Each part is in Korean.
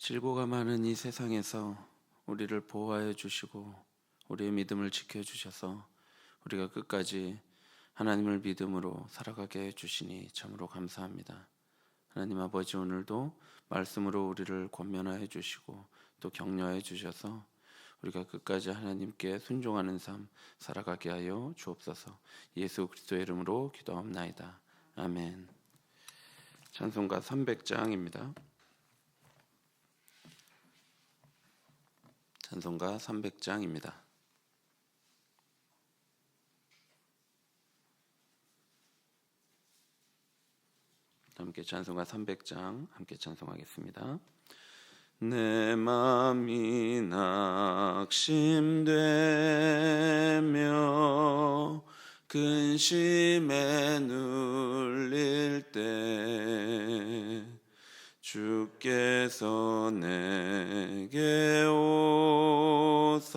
질고가 많은 이 세상에서 우리를 보호하여 주시고 우리의 믿음을 지켜주셔서 우리가 끝까지 하나님을 믿음으로 살아가게 해주시니 참으로 감사합니다. 하나님 아버지, 오늘도 말씀으로 우리를 권면하여 주시고 또 격려해 주셔서 우리가 끝까지 하나님께 순종하는 삶 살아가게 하여 주옵소서. 예수 그리스도의 이름으로 기도합나이다. 아멘. 찬송가 300장입니다. 찬송가 300장입니다. 함께 찬송가 300장 함께 찬송하겠습니다. 내 맘이 낙심되며 근심에 눌릴 때 주께서 내게 오사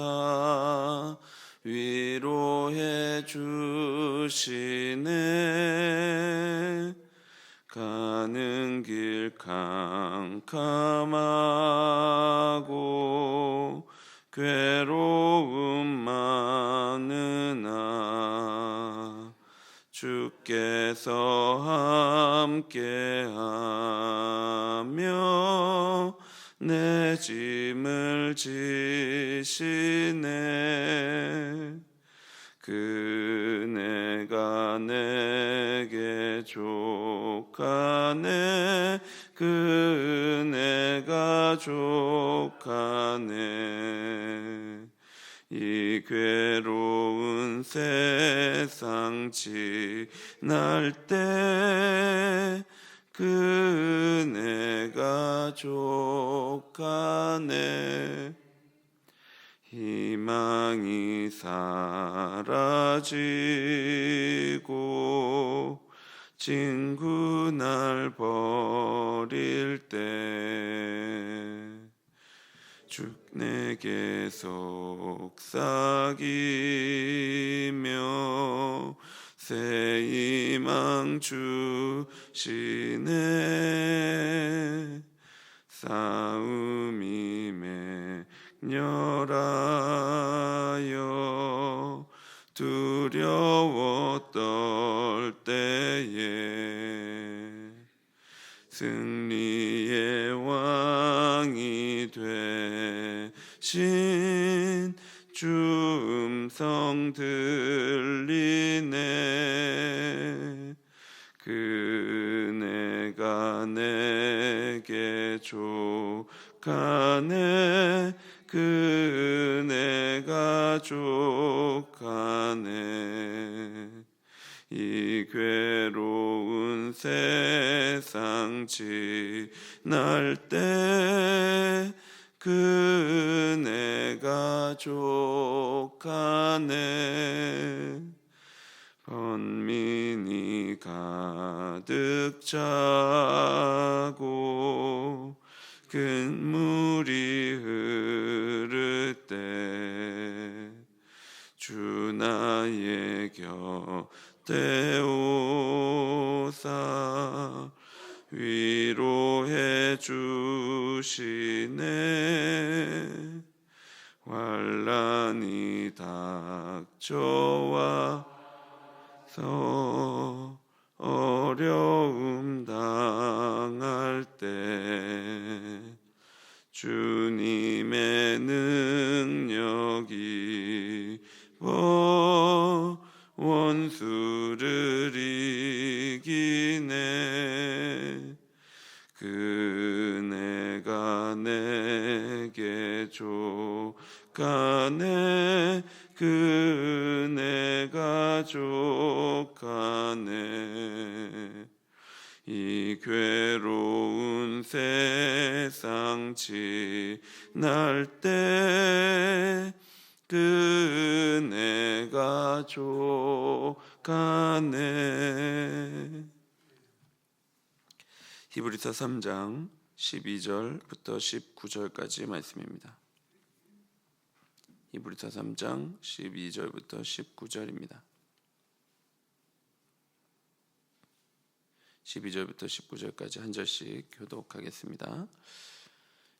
위로해 주시네. 가는 길 캄캄하고 괴로움 많으나 주께서 함께하며 내 짐을 지시네. 그네가 내게 족하네. 그네가 족하네. 이 괴로운 세상 지날 때 그네가 족하네. 희망이 사라지고 친구 날 버릴 때 주 내게 속삭이며 새 희망 주시네. 싸움이 맹렬하여 두려워 떨 때에 승리의 왕이 되신 주 음성 들리네. 그네가 내게 족하네. 그네가 족하네. 이 괴로운 세상 지날 때 그네가 족하네. 번민이 가득 차고 큰 물이 흐를 때 주 나의 곁에 오사 위로해 주시네. 환난이 닥쳐와서 어려움 당할 때 주님의 능력이 원수를 이기네. 그네가 내게 족하네. 그네가 족하네. 이 괴로운 세상 지날 때 그네가 족하네. 히브리서 3장 12절부터 19절까지 말씀입니다. 히브리서 3장 12절부터 19절입니다. 12절부터 19절까지 한 절씩 교독하겠습니다.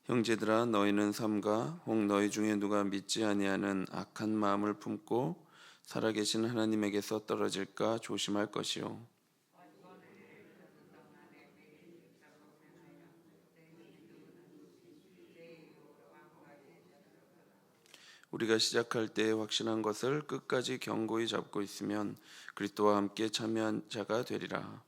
형제들아 너희는 삼가 혹 너희 중에 누가 믿지 아니하는 악한 마음을 품고 살아계신 하나님에게서 떨어질까 조심할 것이요. 우리가 시작할 때 확신한 것을 끝까지 견고히 잡고 있으면 그리스도와 함께 참여한 자가 되리라.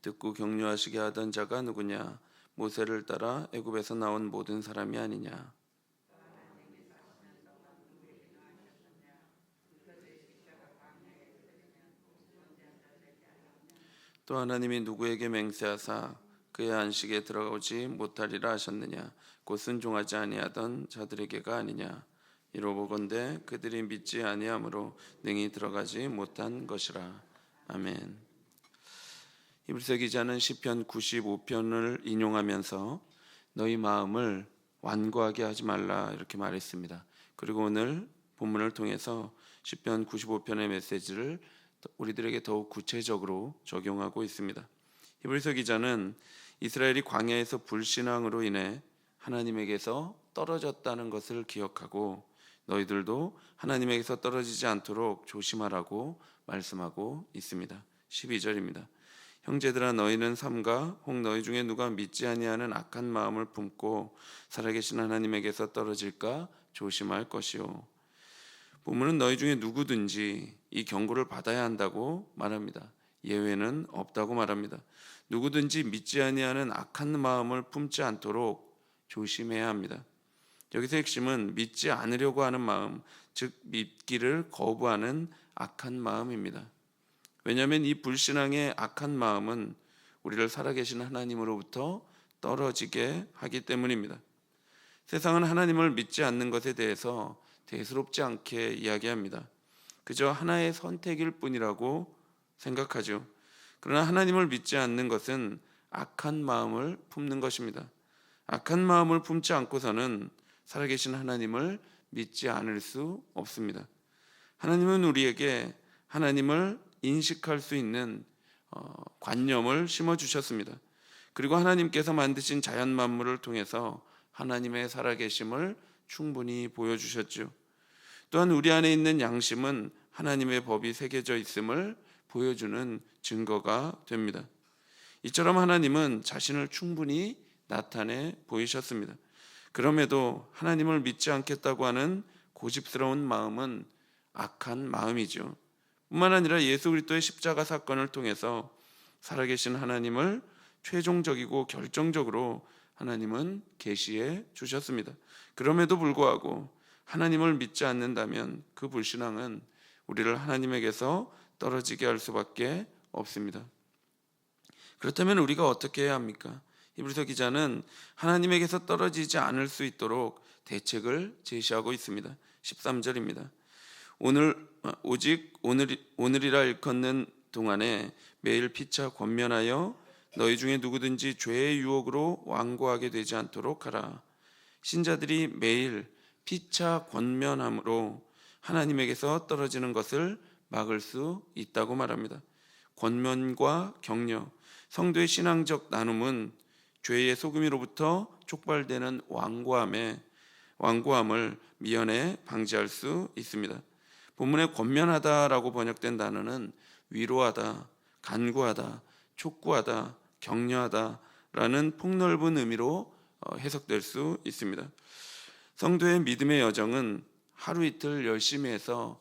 듣고 격려하시게 하던 자가 누구냐? 모세를 따라 애굽에서 나온 모든 사람이 아니냐? 또 하나님이 누구에게 맹세하사 그의 안식에 들어오지 못하리라 하셨느냐? 곧 순종하지 아니하던 자들에게가 아니냐? 이로보건대 그들이 믿지 아니함으로 능히 들어가지 못한 것이라. 아멘. 히브리서 기자는 시편 95편을 인용하면서 너희 마음을 완고하게 하지 말라 이렇게 말했습니다. 그리고 오늘 본문을 통해서 시편 95편의 메시지를 우리들에게 더욱 구체적으로 적용하고 있습니다. 히브리서 기자는 이스라엘이 광야에서 불신앙으로 인해 하나님에게서 떨어졌다는 것을 기억하고 너희들도 하나님에게서 떨어지지 않도록 조심하라고 말씀하고 있습니다. 12절입니다. 형제들아 너희는 삼가 혹 너희 중에 누가 믿지 아니하는 악한 마음을 품고 살아계신 하나님에게서 떨어질까 조심할 것이요. 본문은 너희 중에 누구든지 이 경고를 받아야 한다고 말합니다. 예외는 없다고 말합니다. 누구든지 믿지 아니하는 악한 마음을 품지 않도록 조심해야 합니다. 여기서 핵심은 믿지 않으려고 하는 마음, 즉 믿기를 거부하는 악한 마음입니다. 왜냐하면 이 불신앙의 악한 마음은 우리를 살아계신 하나님으로부터 떨어지게 하기 때문입니다. 세상은 하나님을 믿지 않는 것에 대해서 대수롭지 않게 이야기합니다. 그저 하나의 선택일 뿐이라고 생각하죠. 그러나 하나님을 믿지 않는 것은 악한 마음을 품는 것입니다. 악한 마음을 품지 않고서는 살아계신 하나님을 믿지 않을 수 없습니다. 하나님은 우리에게 하나님을 인식할 수 있는 관념을 심어주셨습니다. 그리고 하나님께서 만드신 자연 만물을 통해서 하나님의 살아계심을 충분히 보여주셨죠. 또한 우리 안에 있는 양심은 하나님의 법이 새겨져 있음을 보여주는 증거가 됩니다. 이처럼 하나님은 자신을 충분히 나타내 보이셨습니다. 그럼에도 하나님을 믿지 않겠다고 하는 고집스러운 마음은 악한 마음이죠. 뿐만 아니라 예수 그리스도의 십자가 사건을 통해서 살아계신 하나님을 최종적이고 결정적으로 하나님은 계시해 주셨습니다. 그럼에도 불구하고 하나님을 믿지 않는다면 그 불신앙은 우리를 하나님에게서 떨어지게 할 수밖에 없습니다. 그렇다면 우리가 어떻게 해야 합니까? 히브리서 기자는 하나님에게서 떨어지지 않을 수 있도록 대책을 제시하고 있습니다. 13절입니다. 오직 오늘이라 일컫는 동안에 매일 피차 권면하여 너희 중에 누구든지 죄의 유혹으로 완고하게 되지 않도록 하라. 신자들이 매일 피차 권면함으로 하나님에게서 떨어지는 것을 막을 수 있다고 말합니다. 권면과 격려, 성도의 신앙적 나눔은 죄의 소금이로부터 촉발되는 완고함을 미연에 방지할 수 있습니다. 본문에 권면하다라고 번역된 단어는 위로하다, 간구하다, 촉구하다, 격려하다라는 폭넓은 의미로 해석될 수 있습니다. 성도의 믿음의 여정은 하루 이틀 열심히 해서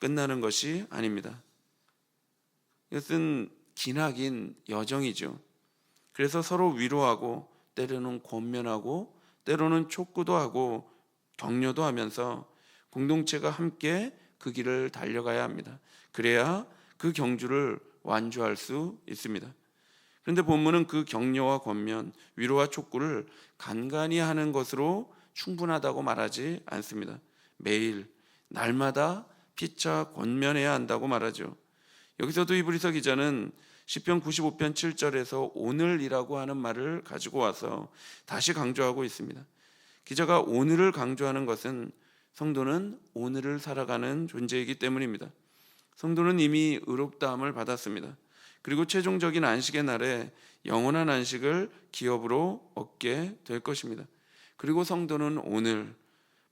끝나는 것이 아닙니다. 이것은 기나긴 여정이죠. 그래서 서로 위로하고 때로는 권면하고 때로는 촉구도 하고 격려도 하면서 공동체가 함께 그 길을 달려가야 합니다. 그래야 그 경주를 완주할 수 있습니다. 그런데 본문은 그 격려와 권면, 위로와 촉구를 간간히 하는 것으로 충분하다고 말하지 않습니다. 매일, 날마다 피차 권면해야 한다고 말하죠. 여기서도 히브리서 기자는 시편 95편 7절에서 오늘이라고 하는 말을 가지고 와서 다시 강조하고 있습니다. 기자가 오늘을 강조하는 것은 성도는 오늘을 살아가는 존재이기 때문입니다. 성도는 이미 의롭다함을 받았습니다. 그리고 최종적인 안식의 날에 영원한 안식을 기업으로 얻게 될 것입니다. 그리고 성도는 오늘,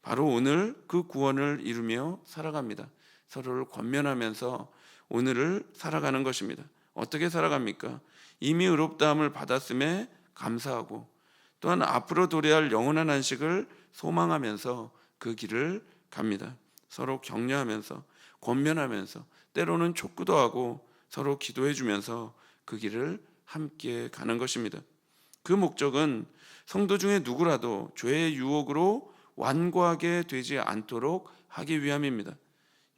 바로 오늘 그 구원을 이루며 살아갑니다. 서로를 권면하면서 오늘을 살아가는 것입니다. 어떻게 살아갑니까? 이미 의롭다함을 받았음에 감사하고 또한 앞으로 도래할 영원한 안식을 소망하면서 그 길을 갑니다. 서로 격려하면서 권면하면서 때로는 촉구도 하고 서로 기도해 주면서 그 길을 함께 가는 것입니다. 그 목적은 성도 중에 누구라도 죄의 유혹으로 완고하게 되지 않도록 하기 위함입니다.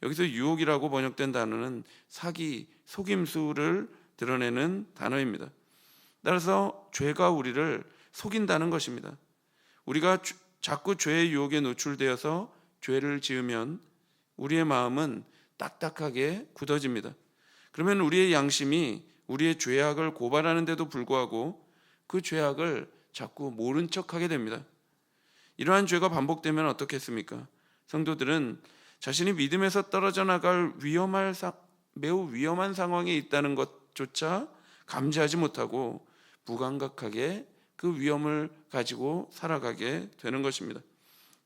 여기서 유혹이라고 번역된 단어는 사기, 속임수를 드러내는 단어입니다. 따라서 죄가 우리를 속인다는 것입니다. 우리가 자꾸 죄의 유혹에 노출되어서 죄를 지으면 우리의 마음은 딱딱하게 굳어집니다. 그러면 우리의 양심이 우리의 죄악을 고발하는데도 불구하고 그 죄악을 자꾸 모른 척하게 됩니다. 이러한 죄가 반복되면 어떻겠습니까? 성도들은 자신이 믿음에서 떨어져 나갈 매우 위험한 상황에 있다는 것조차 감지하지 못하고 무감각하게 그 위험을 가지고 살아가게 되는 것입니다.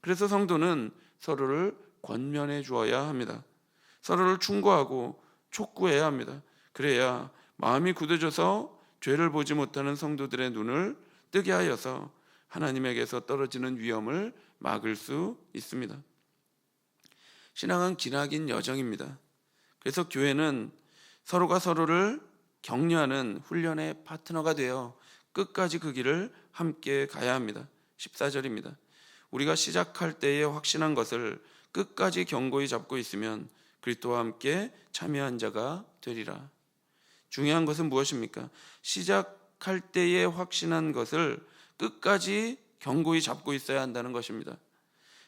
그래서 성도는 서로를 권면해 주어야 합니다. 서로를 충고하고 촉구해야 합니다. 그래야 마음이 굳어져서 죄를 보지 못하는 성도들의 눈을 뜨게 하여서 하나님에게서 떨어지는 위험을 막을 수 있습니다. 신앙은 기나긴 여정입니다. 그래서 교회는 서로가 서로를 격려하는 훈련의 파트너가 되어 끝까지 그 길을 함께 가야 합니다. 14절입니다. 우리가 시작할 때에 확신한 것을 끝까지 견고히 잡고 있으면 그리스도와 함께 참여한 자가 되리라. 중요한 것은 무엇입니까? 시작할 때에 확신한 것을 끝까지 견고히 잡고 있어야 한다는 것입니다.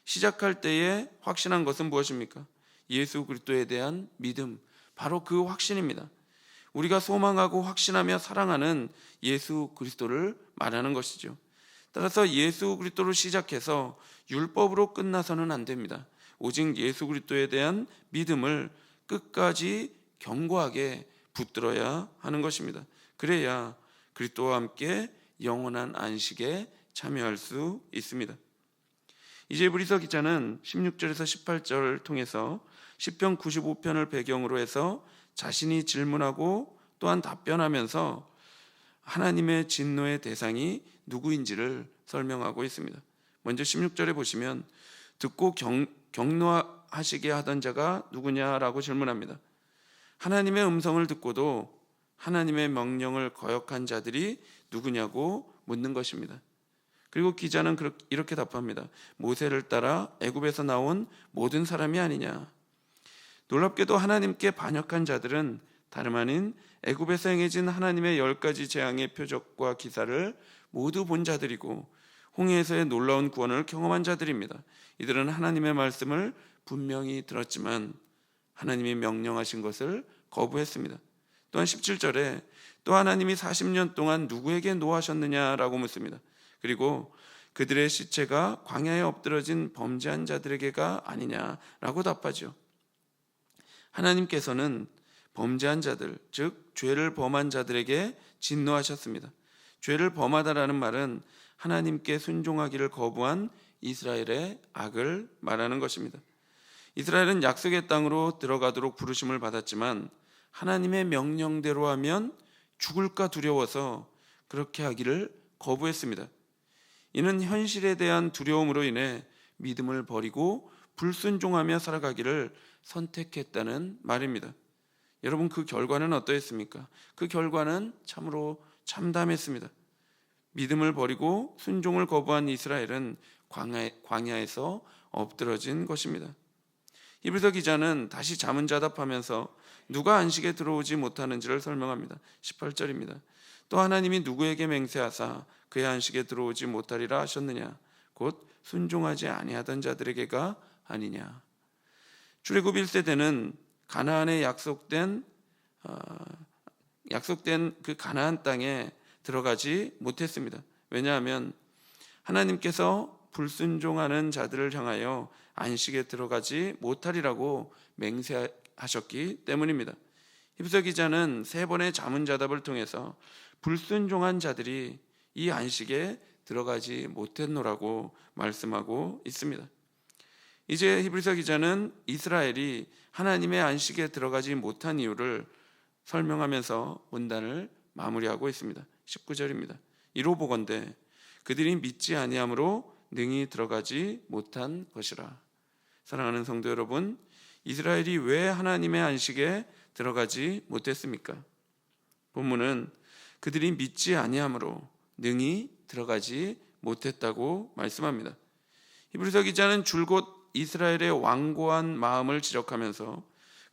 시작할 때에 확신한 것은 무엇입니까? 예수 그리스도에 대한 믿음, 바로 그 확신입니다. 우리가 소망하고 확신하며 사랑하는 예수 그리스도를 말하는 것이죠. 따라서 예수 그리스도로 시작해서 율법으로 끝나서는 안 됩니다. 오직 예수 그리스도에 대한 믿음을 끝까지 견고하게 붙들어야 하는 것입니다. 그래야 그리스도와 함께 영원한 안식에 참여할 수 있습니다. 이제 히브리서 기자는 16절에서 18절을 통해서 시편 95편을 배경으로 해서 자신이 질문하고 또한 답변하면서 하나님의 진노의 대상이 누구인지를 설명하고 있습니다. 먼저 16절에 보시면 듣고 격노하시게 하던 자가 누구냐라고 질문합니다. 하나님의 음성을 듣고도 하나님의 명령을 거역한 자들이 누구냐고 묻는 것입니다. 그리고 기자는 이렇게 답합니다. 모세를 따라 애굽에서 나온 모든 사람이 아니냐. 놀랍게도 하나님께 반역한 자들은 다름 아닌 애굽에서 행해진 하나님의 10가지 재앙의 표적과 기사를 모두 본 자들이고 홍해에서의 놀라운 구원을 경험한 자들입니다. 이들은 하나님의 말씀을 분명히 들었지만 하나님이 명령하신 것을 거부했습니다. 또한 17절에 또 하나님이 40년 동안 누구에게 노하셨느냐라고 묻습니다. 그리고 그들의 시체가 광야에 엎드러진 범죄한 자들에게가 아니냐라고 답하죠. 하나님께서는 범죄한 자들, 즉 죄를 범한 자들에게 진노하셨습니다. 죄를 범하다라는 말은 하나님께 순종하기를 거부한 이스라엘의 악을 말하는 것입니다. 이스라엘은 약속의 땅으로 들어가도록 부르심을 받았지만 하나님의 명령대로 하면 죽을까 두려워서 그렇게 하기를 거부했습니다. 이는 현실에 대한 두려움으로 인해 믿음을 버리고 불순종하며 살아가기를 선택했다는 말입니다. 여러분, 그 결과는 어떠했습니까? 그 결과는 참으로 참담했습니다. 믿음을 버리고 순종을 거부한 이스라엘은 광야에서 엎드러진 것입니다. 히브리서 기자는 다시 자문자답하면서 누가 안식에 들어오지 못하는지를 설명합니다. 18절입니다. 또 하나님이 누구에게 맹세하사 그의 안식에 들어오지 못하리라 하셨느냐? 곧 순종하지 아니하던 자들에게가 아니냐. 출애굽 1세대는 가나안에 약속된 그 가나안 땅에 들어가지 못했습니다. 왜냐하면 하나님께서 불순종하는 자들을 향하여 안식에 들어가지 못하리라고 하셨기 때문입니다. 히브리서 기자는 3번의 자문자답을 통해서 불순종한 자들이 이 안식에 들어가지 못했노라고 말씀하고 있습니다. 이제 히브리서 기자는 이스라엘이 하나님의 안식에 들어가지 못한 이유를 설명하면서 문단을 마무리하고 있습니다. 19절입니다. 이로 보건대 그들이 믿지 아니함으로 능히 들어가지 못한 것이라. 사랑하는 성도 여러분, 이스라엘이 왜 하나님의 안식에 들어가지 못했습니까? 본문은 그들이 믿지 아니함으로 능히 들어가지 못했다고 말씀합니다. 히브리서 기자는 줄곧 이스라엘의 완고한 마음을 지적하면서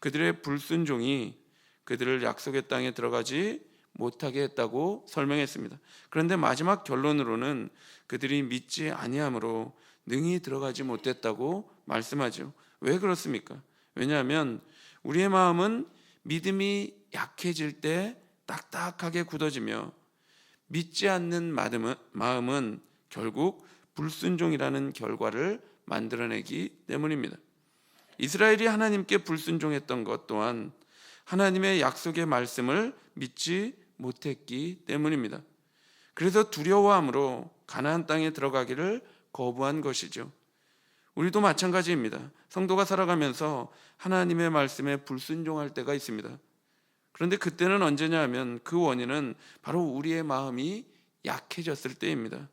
그들의 불순종이 그들을 약속의 땅에 들어가지 못하게 했다고 설명했습니다. 그런데 마지막 결론으로는 그들이 믿지 아니함으로 능히 들어가지 못했다고 말씀하죠. 왜 그렇습니까? 왜냐하면 우리의 마음은 믿음이 약해질 때 딱딱하게 굳어지며 믿지 않는 마음은 결국 불순종이라는 결과를 만들어내기 때문입니다. 이스라엘이 하나님께 불순종했던 것 또한 하나님의 약속의 말씀을 믿지 못했기 때문입니다. 그래서 두려워함으로 가나안 땅에 들어가기를 거부한 것이죠. 우리도 마찬가지입니다. 성도가 살아가면서 하나님의 말씀에 불순종할 때가 있습니다. 그런데 그때는 언제냐 하면 그 원인은 바로 우리의 마음이 약해졌을 때입니다.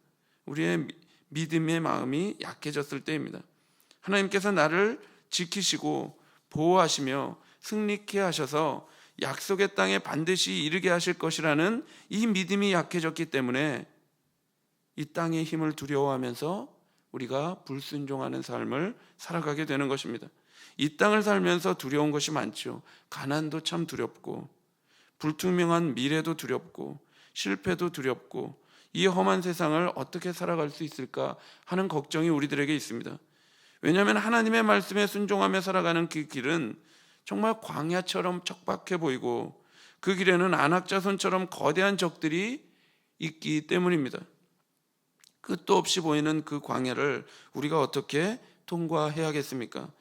우리의 믿음의 마음이 약해졌을 때입니다. 하나님께서 나를 지키시고 보호하시며 승리케 하셔서 약속의 땅에 반드시 이르게 하실 것이라는 이 믿음이 약해졌기 때문에 이 땅의 힘을 두려워하면서 우리가 불순종하는 삶을 살아가게 되는 것입니다. 이 땅을 살면서 두려운 것이 많죠. 가난도 참 두렵고 불투명한 미래도 두렵고 실패도 두렵고 이 험한 세상을 어떻게 살아갈 수 있을까 하는 걱정이 우리들에게 있습니다. 왜냐하면 하나님의 말씀에 순종하며 살아가는 그 길은 정말 광야처럼 척박해 보이고 그 길에는 안악자손처럼 거대한 적들이 있기 때문입니다. 끝도 없이 보이는 그 광야를 우리가 어떻게 통과해야겠습니까?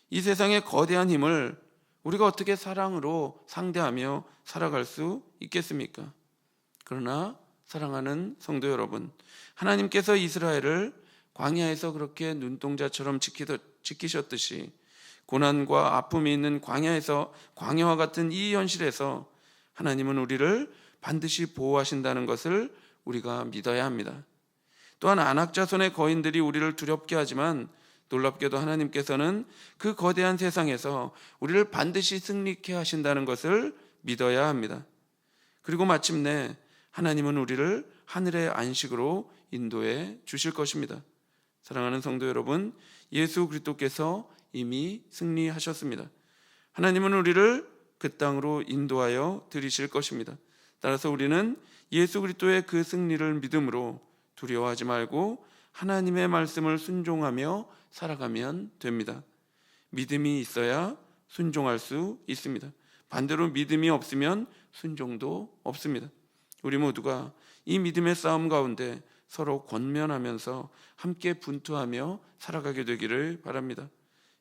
이 세상의 거대한 힘을 우리가 어떻게 사랑으로 상대하며 살아갈 수 있겠습니까? 그러나 사랑하는 성도 여러분, 하나님께서 이스라엘을 광야에서 그렇게 눈동자처럼 지키셨듯이 고난과 아픔이 있는 광야와 같은 이 현실에서 하나님은 우리를 반드시 보호하신다는 것을 우리가 믿어야 합니다. 또한 안악자손의 거인들이 우리를 두렵게 하지만 놀랍게도 하나님께서는 그 거대한 세상에서 우리를 반드시 승리케 하신다는 것을 믿어야 합니다. 그리고 마침내 하나님은 우리를 하늘의 안식으로 인도해 주실 것입니다. 사랑하는 성도 여러분, 예수 그리스도께서 이미 승리하셨습니다. 하나님은 우리를 그 땅으로 인도하여 들이실 것입니다. 따라서 우리는 예수 그리스도의 그 승리를 믿음으로 두려워하지 말고 하나님의 말씀을 순종하며 살아가면 됩니다. 믿음이 있어야 순종할 수 있습니다. 반대로 믿음이 없으면 순종도 없습니다. 우리 모두가 이 믿음의 싸움 가운데 서로 권면하면서 함께 분투하며 살아가게 되기를 바랍니다.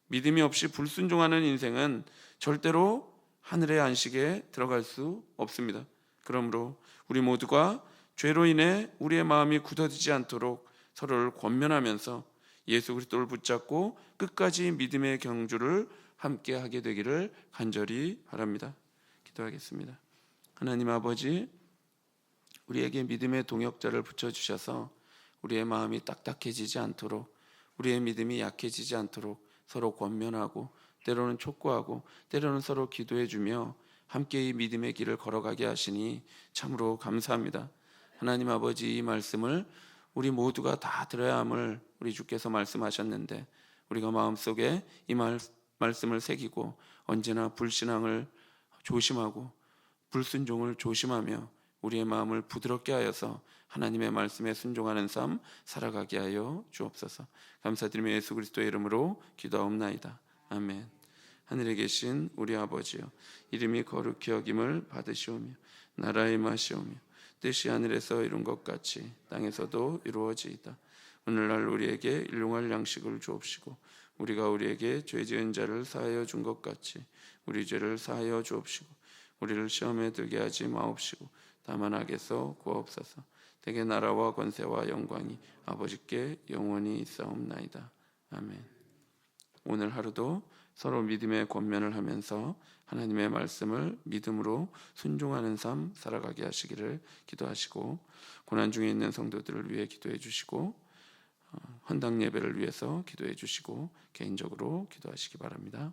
믿음이 없이 불순종하는 인생은 절대로 하늘의 안식에 들어갈 수 없습니다. 그러므로 우리 모두가 죄로 인해 우리의 마음이 굳어지지 않도록 서로를 권면하면서 예수 그리스도를 붙잡고 끝까지 믿음의 경주를 함께 하게 되기를 간절히 바랍니다. 기도하겠습니다. 하나님 아버지, 우리에게 믿음의 동역자를 붙여주셔서 우리의 마음이 딱딱해지지 않도록, 우리의 믿음이 약해지지 않도록 서로 권면하고 때로는 촉구하고 때로는 서로 기도해주며 함께 이 믿음의 길을 걸어가게 하시니 참으로 감사합니다. 하나님 아버지, 이 말씀을 우리 모두가 다 들어야 함을 우리 주께서 말씀하셨는데 우리가 마음속에 이 말씀을 새기고 언제나 불신앙을 조심하고 불순종을 조심하며 우리의 마음을 부드럽게 하여서 하나님의 말씀에 순종하는 삶 살아가게 하여 주옵소서. 감사드리며 예수 그리스도의 이름으로 기도하옵나이다. 아멘. 하늘에 계신 우리 아버지여, 이름이 거룩히 여김을 받으시오며 나라의 임하시오며 뜻이 하늘에서 이룬 것 같이 땅에서도 이루어지이다. 오늘날 우리에게 일용할 양식을 주옵시고 우리가 우리에게 죄 지은 자를 사하여 준 것 같이 우리 죄를 사하여 주옵시고 우리를 시험에 들게 하지 마옵시고 다만 악에서 구하옵소서. 대개 나라와 권세와 영광이 아버지께 영원히 있사옵나이다. 아멘. 오늘 하루도 서로 믿음의 권면을 하면서 하나님의 말씀을 믿음으로 순종하는 삶 살아가게 하시기를 기도하시고, 고난 중에 있는 성도들을 위해 기도해 주시고 헌당 예배를 위해서 기도해 주시고 개인적으로 기도하시기 바랍니다.